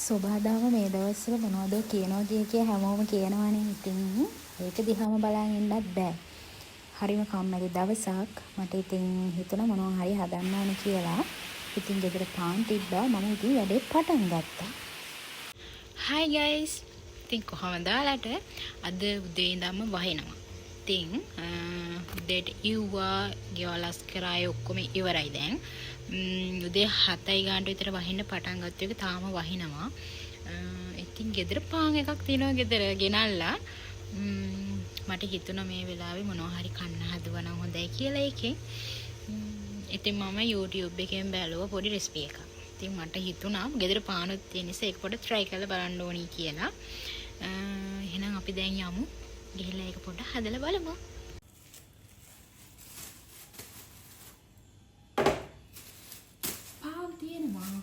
සොබාදාම මේ දවස්වල මොනවද කියනවා කිය හැමෝම කියනවනේ. ඉතින් ඒක දිහාම බලන් ඉන්නත් බෑ. හරිම කම්මැලි දවසක්. මට ඉතින් හිතුණා මොනවා හරි හදන්න ඕන කියලා. ඉතින් ගෙදර පාන් තිබ්බා. මම ඉතින් වැඩේ පටන් ගත්තා. Hi guys. ඉතින් කොහමද ඔයාලට? අද උදේ ඉඳන්ම වහිනවා. ඉතින් උදේට ඉව්වා ගියවලස් කරාය ඔක්කොම ඉවරයි දැන්. උදේ 7යි ගානට විතර වහින්න පටන් ගත්ත එක තාම වහිනවා. ඉතින් ගෙදර පාන් එකක් තියෙනවා ගෙදර ගෙනල්ලා. මට හිතුණා මේ වෙලාවේ මොනවා හරි කන්න හදුවා නම් හොඳයි කියලා ඒකෙන්. ඉතින් මම YouTube එකෙන් බැලුවා පොඩි රෙසිපි එකක්. ඉතින් මට හිතුණා ගෙදර පානුත් තියෙන නිසා ඒක පොඩ්ඩක් try කරලා බලන්න ඕනි කියලා. එහෙනම් අපි දැන් යමු. ගිහලා ඒක පොඩ්ඩක් හදලා බලමු. පාන් තියෙනවා.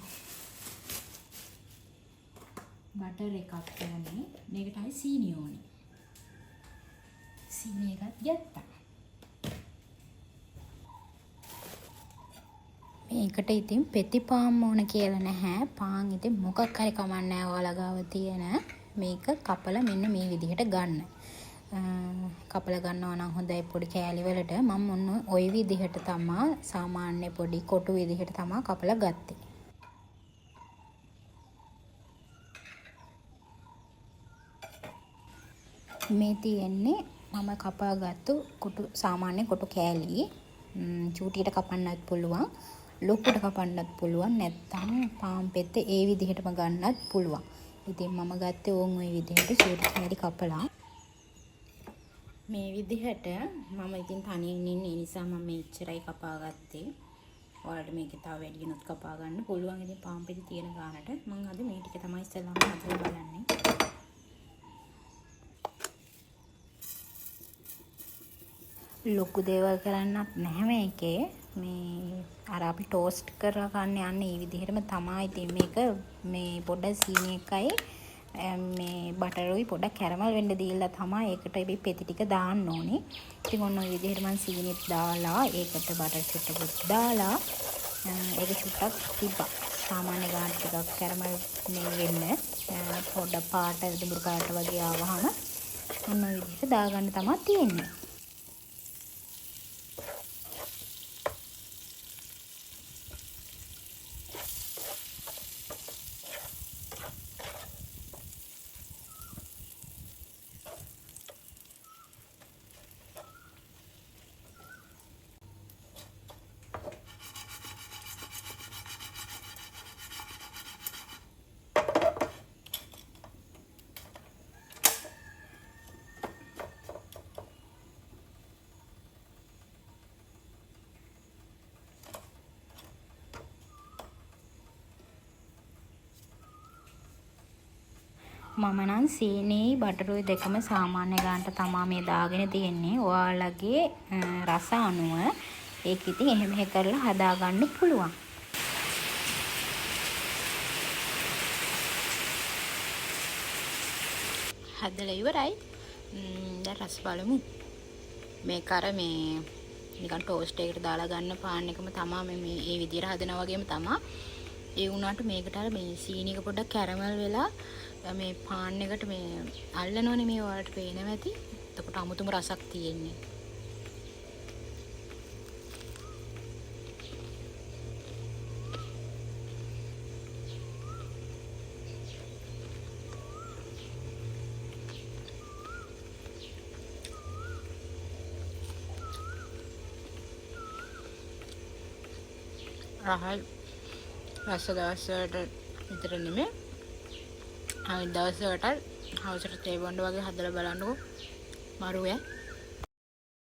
බටර් එකක් ඕනේ. මේකටයි සීනි ඕනේ. සීනි එකත් ගත්තා. මේකට ඉතින් පෙති පාන් ඕන කියලා නැහැ. පාන් ඉතින් මොකක් හරි කමක් නැහැ. ඔයාලා ගාව තියෙන මේක කපලා මෙන්න මේ විදිහට ගන්න. කපලා ගන්නවා නම් හොඳයි පොඩි කෑලි වලට. මම ඔන්න ওই විදිහට තමයි සාමාන්‍ය පොඩි කොටු විදිහට තමයි කපලා ගත්තේ. මේ තියෙන්නේ මම කපාගත්තු කොටු සාමාන්‍ය කොටු කෑලි. චූටියට කපන්නත් පුළුවන්. ලොකුට කපන්නත් පුළුවන්. නැත්නම් පාන් පෙත්තේ ඒ විදිහටම ගන්නත් පුළුවන්. ඉතින් මම ගත්තේ ඕන් ওই විදිහට චූටි කෑලි කපලා. මේ විදිහට මම ඉතින් තනියෙන් ඉන්නේ නිසා මම මෙච්චරයි කපාගත්තේ. ඔයාලට මේකේ තව වැඩියෙන්ුත් කපා ගන්න පුළුවන්. ඉතින් පාන් පෙති තියෙන ගානට මම අද මේ ටික තමයි ඉස්සෙල්ලාම හදලා බලන්නේ. ලොකු දේවල් කරන්නත් නැහැ මේකේ. මේ අර අපි ටෝස්ට් කරලා ගන්න යන්නේ මේ විදිහටම තමයි. ඉතින් මේක මේ පොඩ්ඩක් සීනි එකයි මේ බටරුයි පොඩ්ඩක් කැරමල් වෙන්න දීලා තමයි ඒකට මේ පෙති ටික දාන්න ඕනේ. ඉතින් ඔන්න ඔය විදිහට මම සීනිත් දාලා ඒකට බටර් චුට්ටකුත් දාලා ඒක චුට්ටක් තිබ්බා. සාමාන්‍ය ගාන ටිකක් කැරමල් මේ වෙන්න පොඩ්ඩක් පාට දුඹුරු පාට වගේ ආවහම ඔන්න ඔය විදිහට දාගන්න තමයි තියෙන්නේ. මම නම් සීනි බටරුයි දෙකම සාමාන්‍ය ගානට තමයි මේ දාගෙන තියෙන්නේ. ඔයාලගේ රස අනුව ඒක ඉතින් එහෙම කරලා හදාගන්න පුළුවන්. හදලා ඉවරයි. දැන් රස බලමු. මේක අර මේ නිකන් ටෝස්ට් එකකට දාලා ගන්න පාන් එකම තමයි මේ මේ විදිහට හදනා වගේම තමයි. ඒ වුණාට මේකට අර මේ සීනි එක පොඩ්ඩක් කැරමල් වෙලා මේ පාන් එකට මේ අල්ලනෝනේ මේ වලට පේනවා ඇති. එතකොට අමුතුම රසක් තියෙන්නේ. රස දවසට විතර නෙමෙයි. දවසට හවසට තේ බොණ්ඩ වගේ හදලා බලන්නකෝ. මරුවේ.